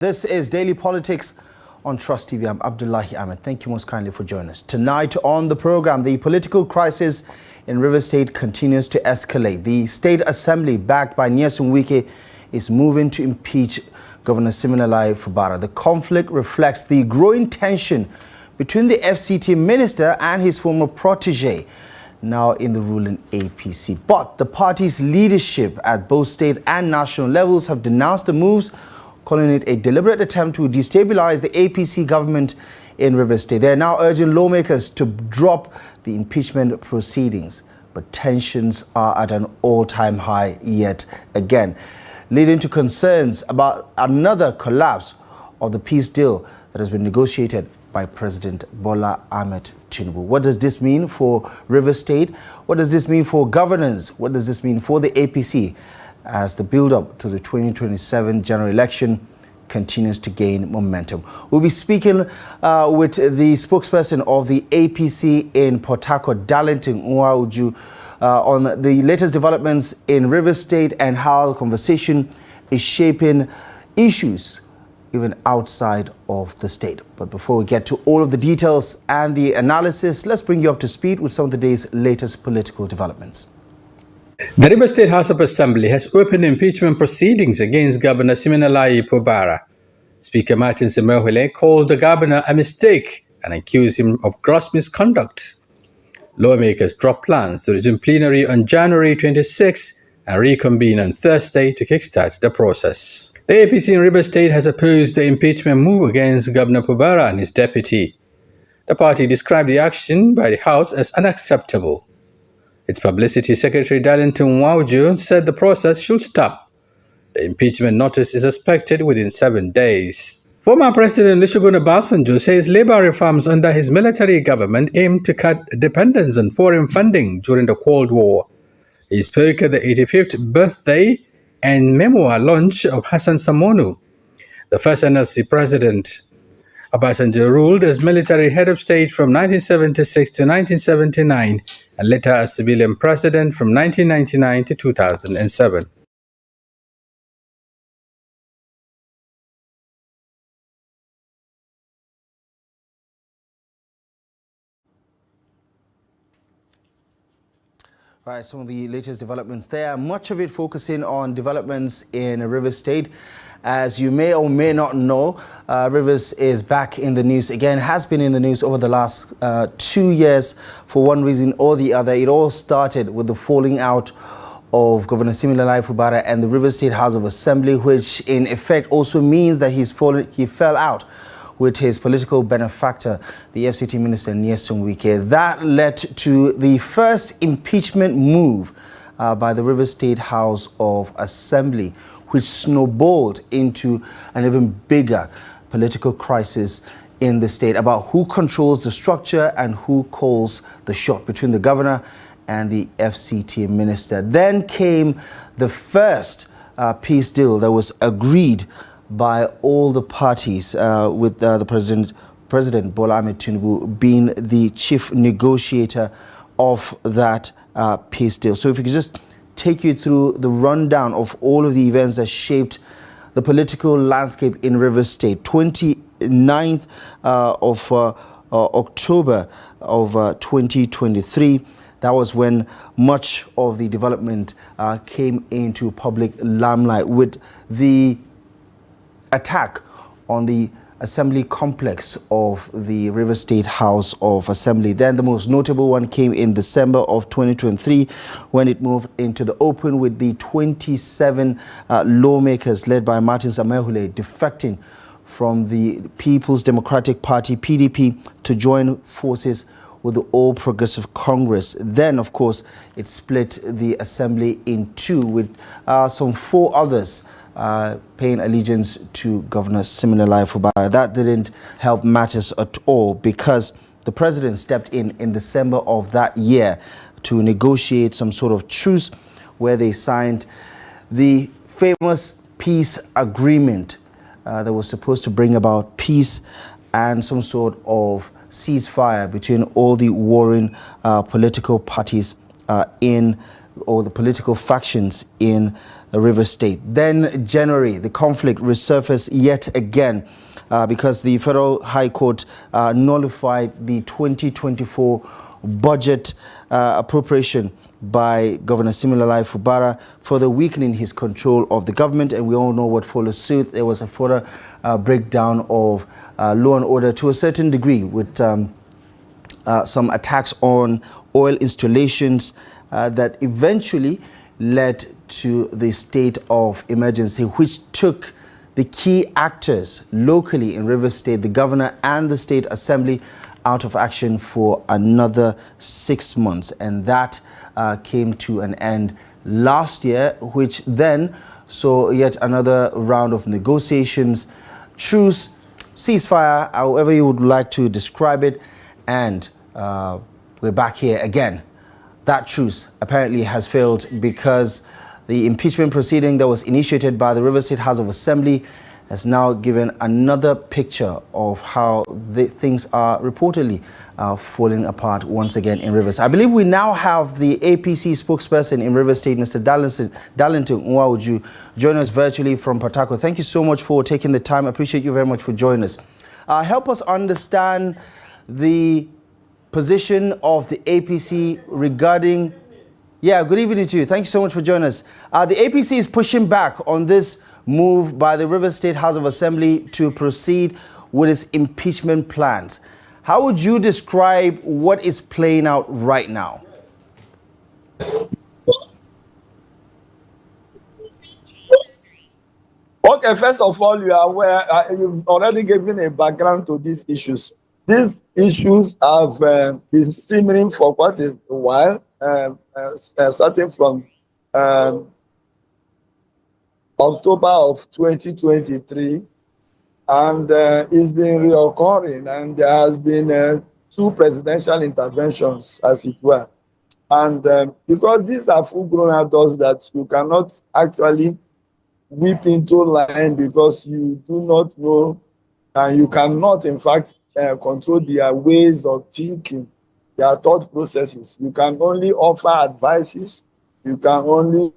This is Daily Politics on Trust TV. I'm Abdullahi Ahmed. Thank you most kindly for joining us. Tonight on the program, the political crisis in Rivers State continues to escalate. The State Assembly, backed by Wike, is moving to impeach Governor Siminalayi Fubara. The conflict reflects the growing tension between the FCT minister and his former protege, now in the ruling APC. But the party's leadership at both state and national levels have denounced the moves, calling it a deliberate attempt to destabilize the APC government in Rivers State. They are now urging lawmakers to drop the impeachment proceedings, but tensions are at an all-time high yet again, leading to concerns about another collapse of the peace deal that has been negotiated by President Bola Ahmed Tinubu. What does this mean for Rivers State? What does this mean for governance? What does this mean for the APC as the build-up to the 2027 general election continues to gain momentum? We'll be speaking with the spokesperson of the APC in Port Harcourt, Darlington Nwauju, on the latest developments in Rivers State and how the conversation is shaping issues even outside of the state. But before we get to all of the details and the analysis, let's bring you up to speed with some of the day's latest political developments. The Rivers State House of Assembly has opened impeachment proceedings against Governor Siminalayi Fubara. Speaker Martin Semerhule called the governor a mistake and accused him of gross misconduct. Lawmakers dropped plans to resume plenary on January 26 and reconvene on Thursday to kickstart the process. The APC in Rivers State has opposed the impeachment move against Governor Fubara and his deputy. The party described the action by the House as unacceptable. Its publicity secretary Darlington Nwauju said the process should stop. The impeachment notice is expected within 7 days. Former President Olusegun Obasanjo says labor reforms under his military government aimed to cut dependence on foreign funding during the Cold War. He spoke at the 85th birthday and memoir launch of Hassan Samonu, the first NLC president. Obasanjo ruled as military head of state from 1976 to 1979 and later as civilian president from 1999 to 2007. Right, some of the latest developments there, much of it focusing on developments in Rivers State. As you may or may not know, Rivers is back in the news again, has been in the news over the last 2 years for one reason or the other. It all started with the falling out of Governor Siminalayi Fubara and the Rivers State House of Assembly, which in effect also means that he fell out with his political benefactor, the FCT minister Wike. That led to the first impeachment move by the Rivers State House of Assembly, which snowballed into an even bigger political crisis in the state about who controls the structure and who calls the shot between the governor and the FCT minister. Then came the first peace deal that was agreed by all the parties, with the President Bola Ahmed Tinubu being the chief negotiator of that peace deal. So if you could just take you through the rundown of all of the events that shaped the political landscape in Rivers State. 29th of October of 2023, that was when much of the development came into public limelight with the attack on the assembly complex of the Rivers State House of Assembly. Then the most notable one came in December of 2023 when it moved into the open with the 27 lawmakers led by Martin Semerhule defecting from the People's Democratic Party, PDP, to join forces with the All Progressive Congress. Then, of course, it split the assembly in two with some 4 others paying allegiance to Governor Siminalayi Fubara. That didn't help matters at all because the president stepped in December of that year to negotiate some sort of truce where they signed the famous peace agreement that was supposed to bring about peace and some sort of ceasefire between all the warring political parties or the political factions in Rivers State. Then January, the conflict resurfaced yet again because the Federal High Court nullified the 2024 budget appropriation by Governor Siminalayi Fubara, further weakening his control of the government. And we all know what followed suit. There was a further breakdown of law and order to a certain degree, with some attacks on oil installations that eventually led to the state of emergency, which took the key actors locally in Rivers State, the governor and the state assembly, out of action for another 6 months. And that came to an end last year, which then saw yet another round of negotiations, truce, ceasefire, however you would like to describe it. And we're back here again. That truce apparently has failed because the impeachment proceeding that was initiated by the Rivers State House of Assembly has now given another picture of how things are reportedly falling apart once again in Rivers. I believe we now have the APC spokesperson in Rivers State, Mr. Darlington Nwauju, join us virtually from Port Harcourt. Thank you so much for taking the time. I appreciate you very much for joining us. Help us understand the position of the APC regarding... Yeah, good evening to you. Thank you so much for joining us. The APC is pushing back on this move by the Rivers State House of Assembly to proceed with its impeachment plans. How would you describe what is playing out right now? Okay, first of all, you are aware, you've already given a background to these issues. These issues have been simmering for quite a while, starting from October of 2023, and it's been reoccurring, and there has been 2 presidential interventions, as it were. And because these are full-grown adults that you cannot actually whip into line, because you do not know, and you cannot, in fact, control their ways of thinking, their thought processes. You can only offer advices. You can only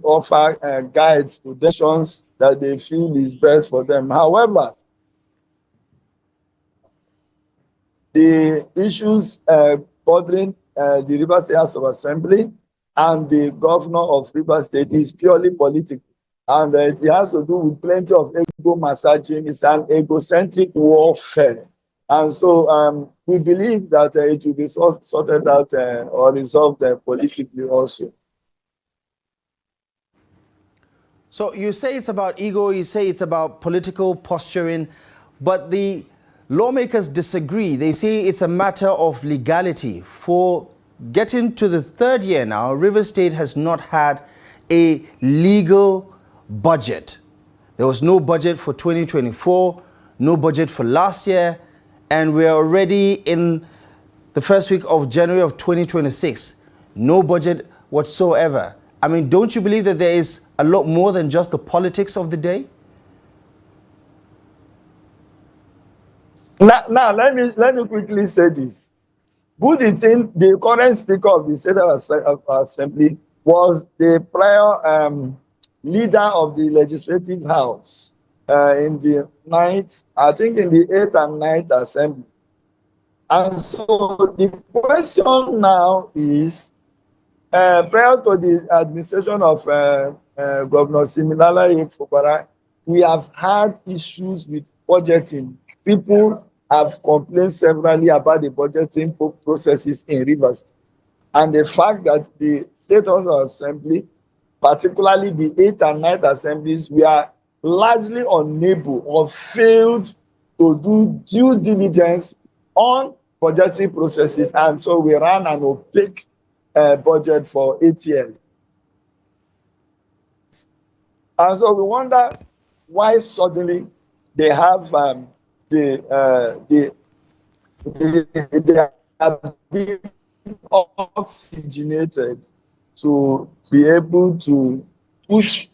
offer guides to decisions that they feel is best for them. However, the issues bothering the Rivers State House of Assembly and the governor of Rivers State is purely political. And it has to do with plenty of ego massaging. It's an egocentric warfare. And so we believe that it will be sorted out or resolved politically also. So you say it's about ego, you say it's about political posturing, but the lawmakers disagree. They say it's a matter of legality. For getting to the 3rd year now, Rivers State has not had a legal budget. There was no budget for 2024, no budget for last year, and we're already in the first week of January of 2026. No budget whatsoever. I mean, don't you believe that there is a lot more than just the politics of the day? Now let me quickly say this. Buditin, the current Speaker of the State Assembly, was the prior leader of the Legislative House in the 9th, I think in the 8th and 9th Assembly. And so the question now is, prior to the administration of Governor Siminalayi Fubara, we have had issues with budgeting. People have complained severally about the budgeting processes in Rivers State. And the fact that the State House of Assembly, particularly the 8th and 9th Assemblies, were largely unable or failed to do due diligence on budgetary processes. And so we ran an opaque budget for 8 years. And so we wonder why suddenly they have they have been oxygenated to be able to push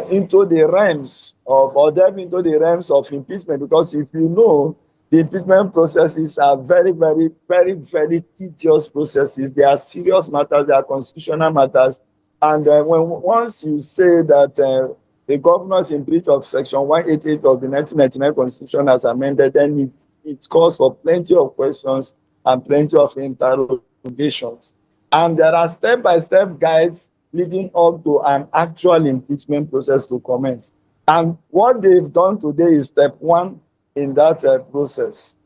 into the realms of, or delve into the realms of impeachment. Because if you know, the impeachment processes are very, very, very, very tedious processes. They are serious matters. They are constitutional matters. And once you say that the governor is in breach of Section 188 of the 1999 Constitution as amended, then it calls for plenty of questions and plenty of interrogations. And there are step-by-step guides leading up to an actual impeachment process to commence. And what they've done today is step one in that process.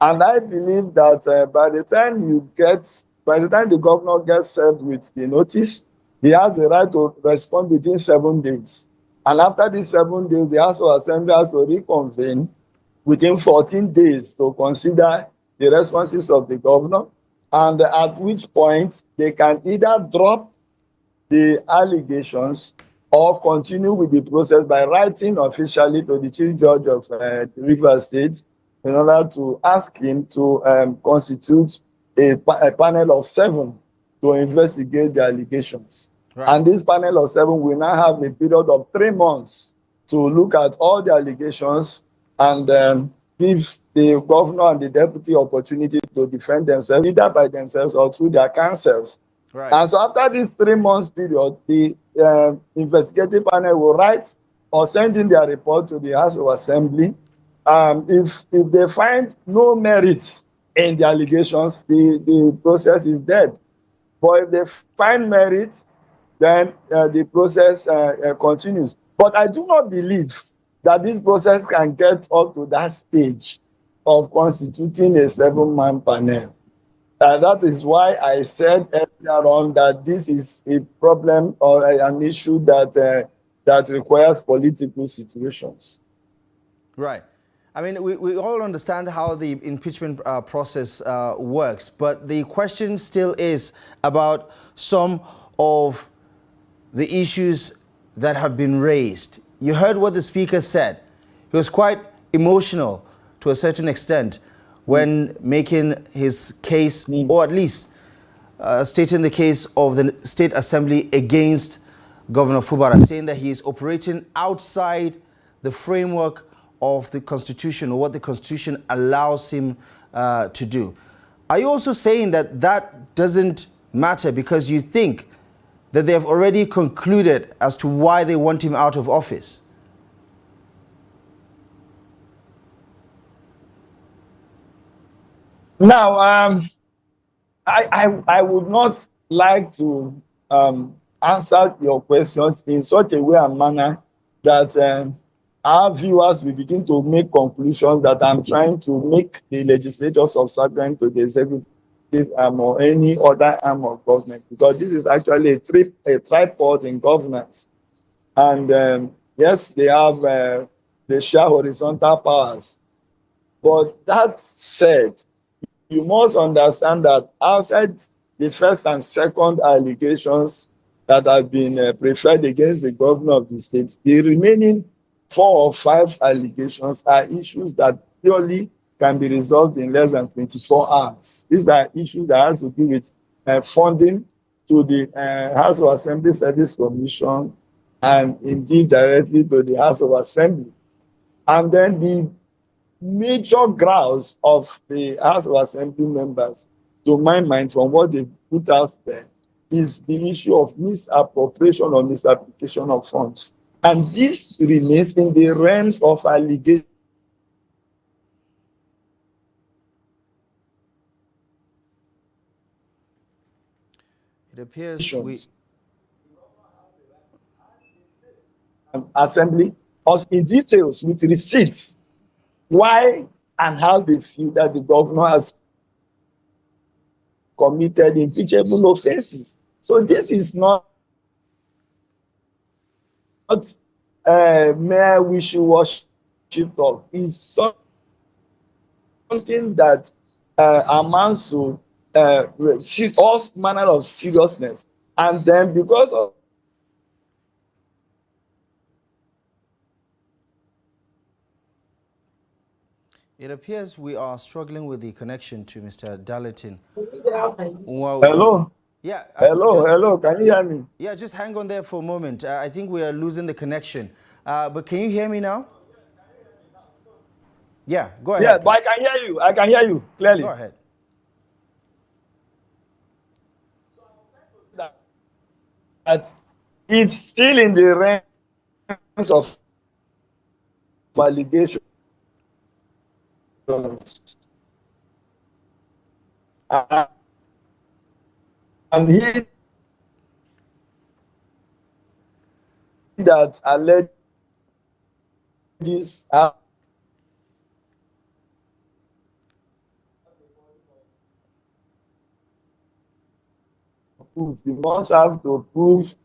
And I believe that by the time the governor gets served with the notice, he has the right to respond within 7 days. And after these 7 days, the House of Assembly has to reconvene within 14 days to consider the responses of the governor, and at which point they can either drop the allegations or continue with the process by writing officially to the Chief Judge of Rivers State in order to ask him to constitute a panel of 7 to investigate the allegations. Right. And this panel of 7 will now have a period of 3 months to look at all the allegations and give the governor and the deputy opportunity to defend themselves, either by themselves or through their counsels. Right. And so after this 3 months period, the investigative panel will write or send in their report to the House of Assembly. If they find no merit in the allegations, the process is dead. But if they find merit, then the process continues. But I do not believe that this process can get up to that stage of constituting a 7-man panel. That is why I said earlier on that this is a problem or an issue that requires political situations. Right. I mean, we all understand how the impeachment process works, but the question still is about some of the issues that have been raised. You heard what the Speaker said. He was quite emotional to a certain extent when making his case, or at least stating the case of the State Assembly against Governor Fubara, saying that he is operating outside the framework of the Constitution or what the Constitution allows him to do. Are you also saying that that doesn't matter because you think that they have already concluded as to why they want him out of office? Now, I would not like to answer your questions in such a way and manner that our viewers will begin to make conclusions that I'm trying to make the legislature subservient to the executive arm or any other arm of government, because this is actually a tripod in governance. And yes, they share horizontal powers. But that said, you must understand that outside the first and second allegations that have been preferred against the governor of the state, the remaining 4 or 5 allegations are issues that purely can be resolved in less than 24 hours. These are issues that has to do with funding to the House of Assembly Service Commission and indeed directly to the House of Assembly. And then the major grounds of the House of Assembly members, to my mind, from what they put out there, is the issue of misappropriation or misapplication of funds. And this remains in the realms of allegation. It appears Assembly, also in details with receipts, why and how they feel that the governor has committed impeachable offenses. So this is not mere wishy-washy talk. It's something that amounts to all manner of seriousness. And then because of It appears we are struggling with the connection to Mr. Darlington Nwauju. Hello? Yeah. Hello, can you hear me? Yeah, just hang on there for a moment. I think we are losing the connection. But can you hear me now? Yeah, go ahead. Yeah, but I can hear you clearly. Go ahead. it's still in the realms of validation. And he that alleges proof. You must have to prove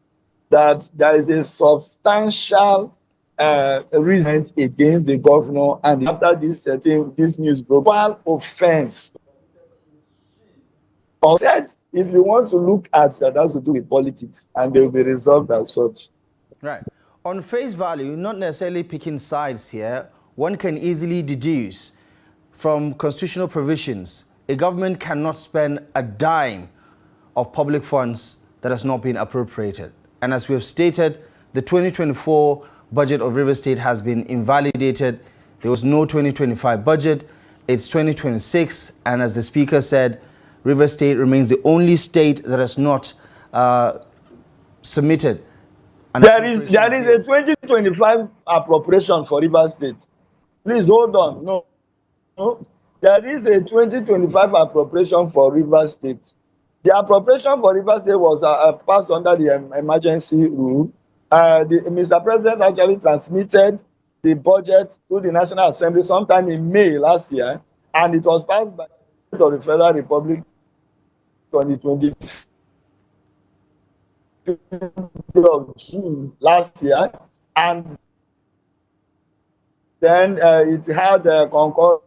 that there is a substantial reason against the governor, and after this news broke, one offense. Said, if you want to look at that, has to do with politics, and they will be resolved as such. Right. On face value, not necessarily picking sides here, one can easily deduce from constitutional provisions, a government cannot spend a dime of public funds that has not been appropriated. And as we have stated, the 2024 budget of Rivers State has been invalidated. There was no 2025 budget. It's 2026. And as the Speaker said, Rivers State remains the only state that has not submitted. There is a 2025 appropriation for Rivers State. Please hold on. No. There is a 2025 appropriation for Rivers State. The appropriation for Rivers State was passed under the emergency rule. Mr. President actually transmitted the budget to the National Assembly sometime in May last year, and it was passed by the President of the Federal Republic on the 25th of June last year, and then it had a concurrent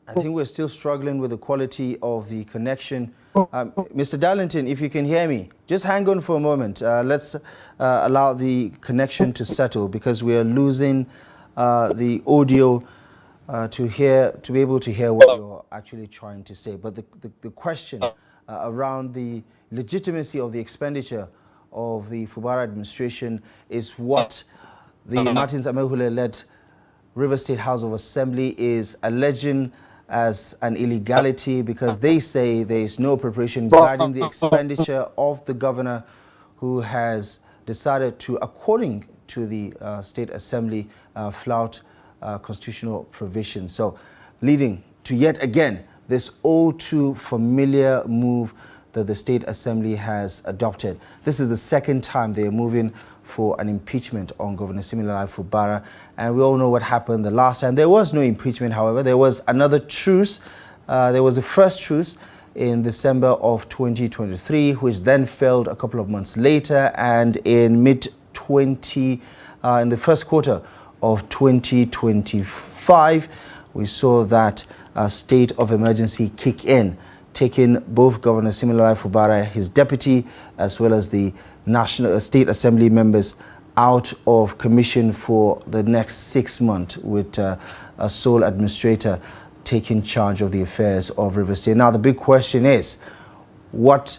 I think we're still struggling with the quality of the connection. Mr. Darlington, if you can hear me, just hang on for a moment. Let's allow the connection to settle, because we are losing the audio to be able to hear what you're actually trying to say. But the question around the legitimacy of the expenditure of the Fubara administration is what the Martins Amehule-led River State House of Assembly is alleging as an illegality, because they say there is no preparation guiding the expenditure of the governor, who has decided to, according to the State Assembly, flout constitutional provisions. So leading to yet again this all too familiar move that the State Assembly has adopted. This is the second time they are moving for an impeachment on Governor Siminalayi Fubara, and we all know what happened the last time. There was no impeachment, however. There was another truce. There was the first truce in December of 2023, which then failed a couple of months later, and in in the first quarter of 2025, we saw that state of emergency kick in, taking both Governor Siminalayi Fubara, his deputy, as well as the National State Assembly members out of commission for the next 6 months, with a sole administrator taking charge of the affairs of River State. Now, the big question is, what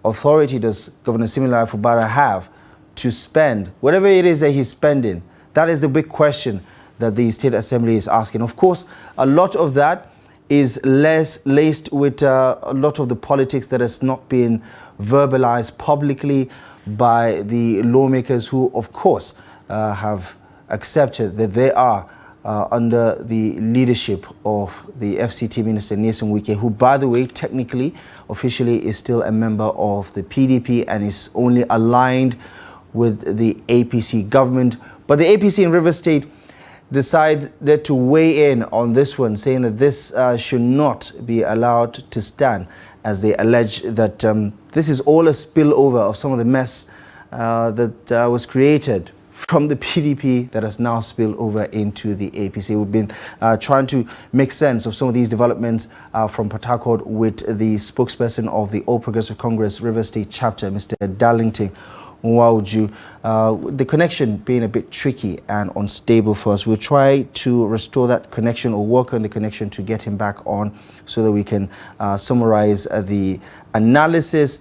authority does Governor Siminalayi Fubara have to spend whatever it is that he's spending? That is the big question that the State Assembly is asking. Of course, a lot of that is laced with a lot of the politics that has not been verbalized publicly by the lawmakers, who, of course, have accepted that they are under the leadership of the FCT Minister Wike, who, by the way, technically, officially is still a member of the PDP and is only aligned with the APC government. But the APC in River State decided to weigh in on this one, saying that this should not be allowed to stand, as they allege that this is all a spillover of some of the mess that was created from the PDP that has now spilled over into the APC. We've been trying to make sense of some of these developments from Port Harcourt with the spokesperson of the All Progressive Congress River State chapter, Mr. Darlington Nwauju. The connection being a bit tricky and unstable for us. We'll try to restore that connection, or work on the connection to get him back on, so that we can summarize the analysis.